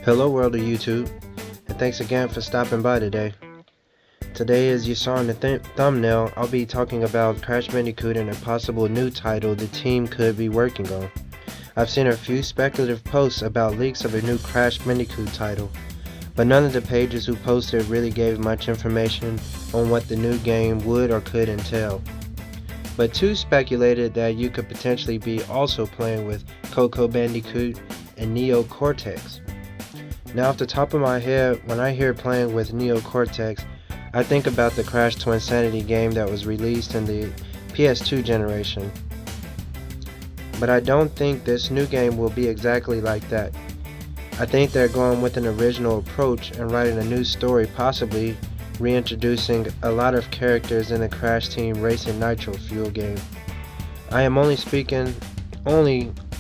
Hello world of YouTube, and thanks again for stopping by today. Today, as you saw in the thumbnail, I'll be talking about Crash Bandicoot and a possible new title the team could be working on. I've seen a few speculative posts about leaks of a new Crash Bandicoot title, but none of the pages who posted really gave much information on what the new game would or could entail. But two speculated that you could potentially be also playing with Coco Bandicoot and Neo Cortex. Now, off the top of my head, when I hear playing with Neo Cortex, I think about the Crash Twinsanity game that was released in the PS2 generation. But I don't think this new game will be exactly like that. I think they're going with an original approach and writing a new story, possibly reintroducing a lot of characters in the Crash Team Racing Nitro Fuel game. I am only speaking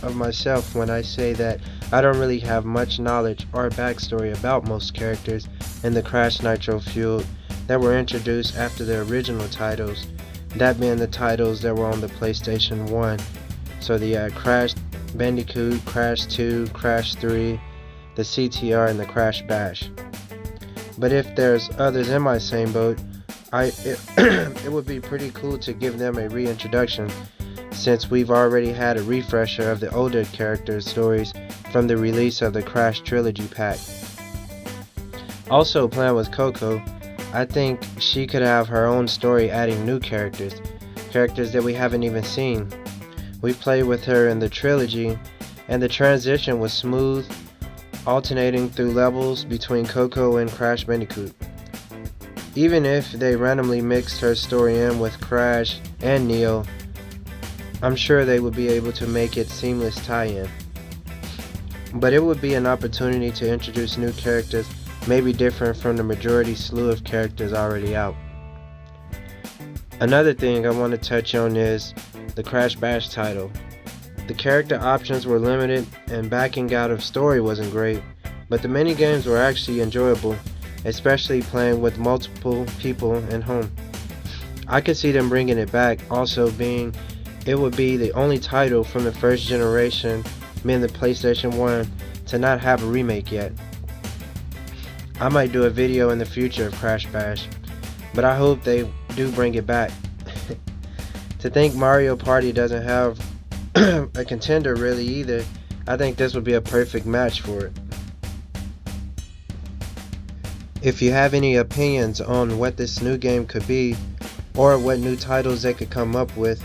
of myself when I say that I don't really have much knowledge or backstory about most characters in the Crash Nitro Fuel that were introduced after the original titles, that being the titles that were on the PlayStation 1. So the Crash Bandicoot, Crash 2, Crash 3, the CTR, and the Crash Bash. But if there's others in my same boat, it would be pretty cool to give them a reintroduction, since we've already had a refresher of the older characters' stories from the release of the Crash Trilogy pack. Also, playing with Coco, I think she could have her own story, adding new characters that we haven't even seen. We played with her in the trilogy, and the transition was smooth, alternating through levels between Coco and Crash Bandicoot. Even if they randomly mixed her story in with Crash and Neo, I'm sure they would be able to make it seamless tie-in. But it would be an opportunity to introduce new characters, maybe different from the majority slew of characters already out. Another thing I want to touch on is the Crash Bash title. The character options were limited and backing out of story wasn't great, but the mini games were actually enjoyable, especially playing with multiple people at home. I could see them bringing it back, also being it would be the only title from the first generation, being the PlayStation 1, to not have a remake yet. I might do a video in the future of Crash Bash, but I hope they do bring it back. To think Mario Party doesn't have a contender really either, I think this would be a perfect match for it. If you have any opinions on what this new game could be, or what new titles they could come up with,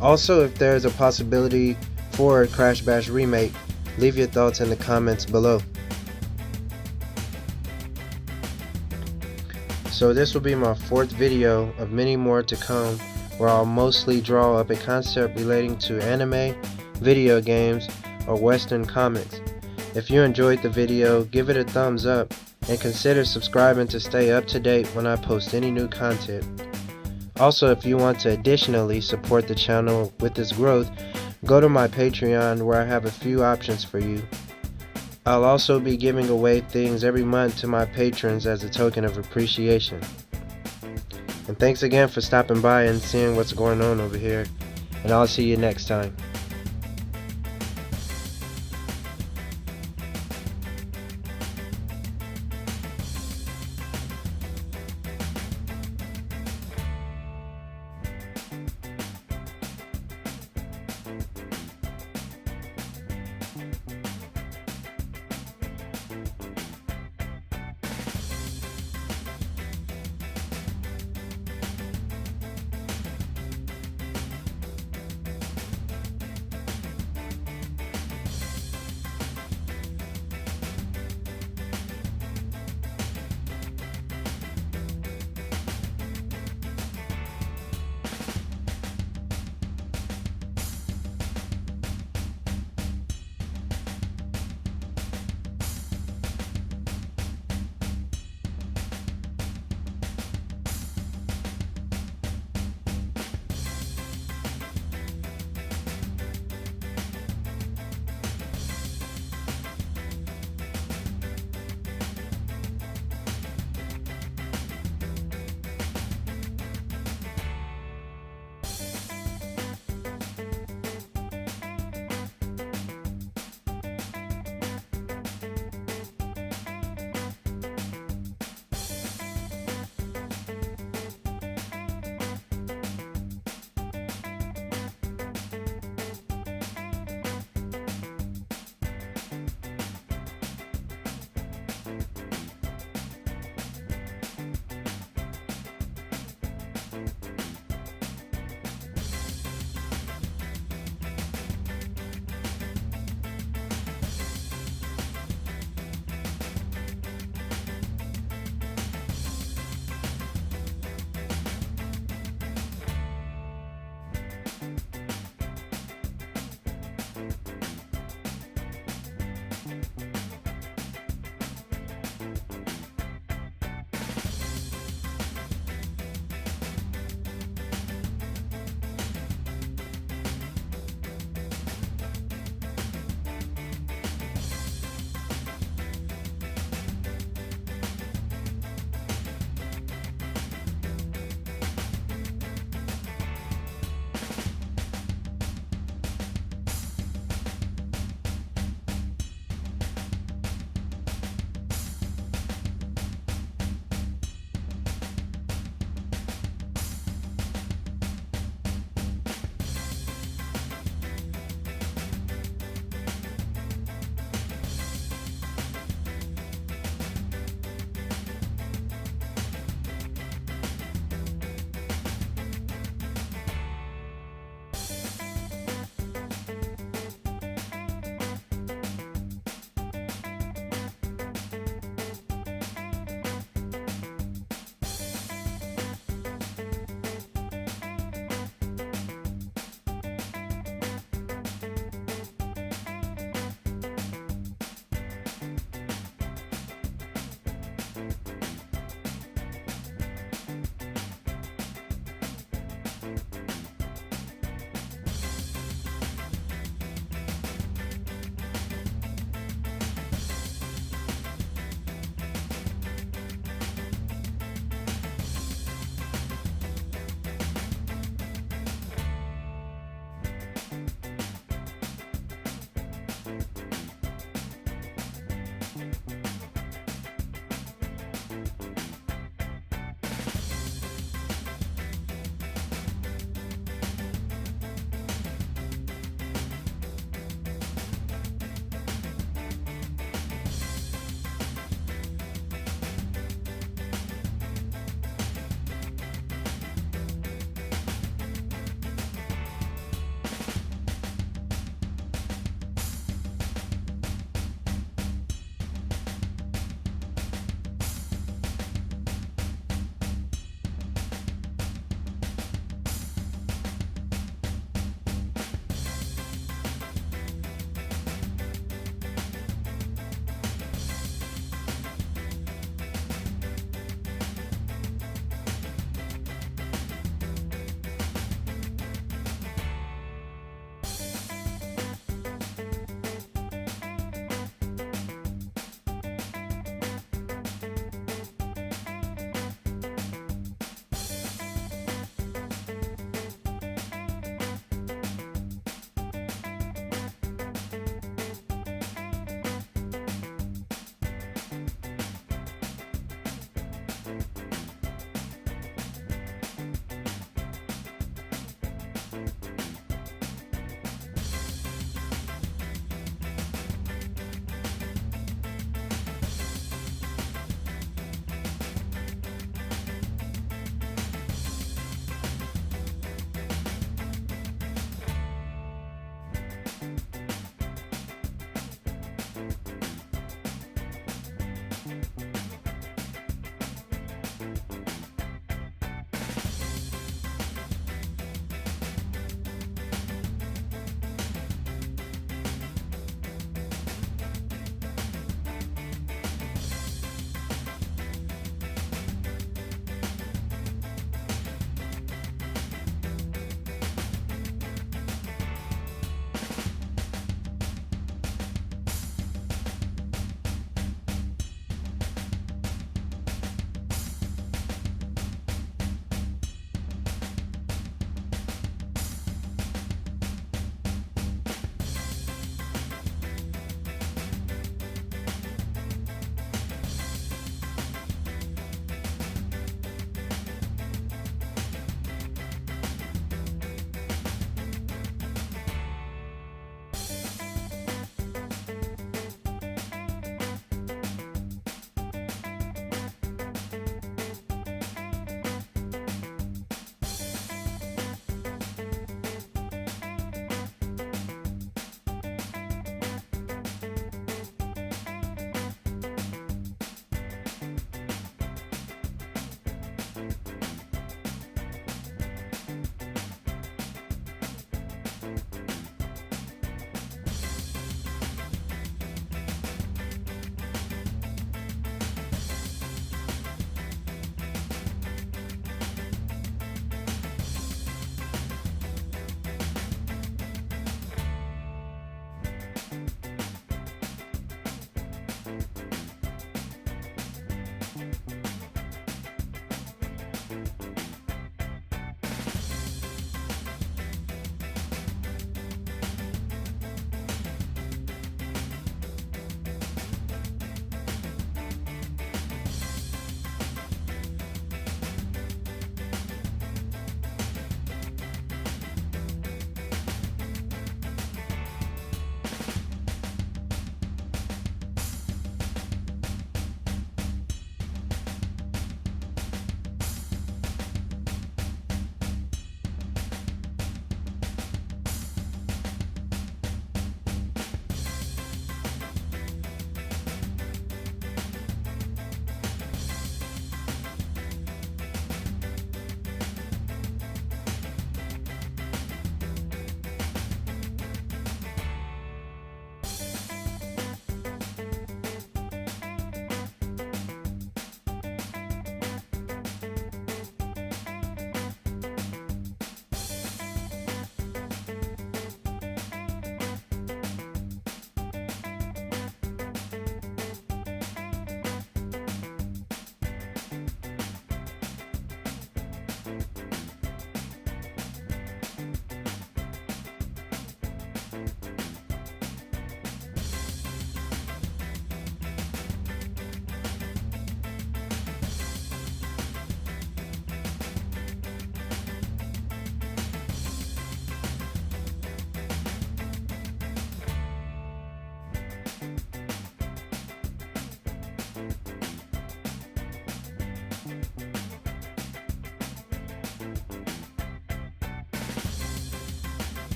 also if there is a possibility for a Crash Bash remake, leave your thoughts in the comments below. So this will be my fourth video of many more to come, where I'll mostly draw up a concept relating to anime, video games, or Western comics. If you enjoyed the video, give it a thumbs up and consider subscribing to stay up to date when I post any new content. Also, if you want to additionally support the channel with its growth, go to my Patreon where I have a few options for you. I'll also be giving away things every month to my patrons as a token of appreciation. And thanks again for stopping by and seeing what's going on over here, and I'll see you next time.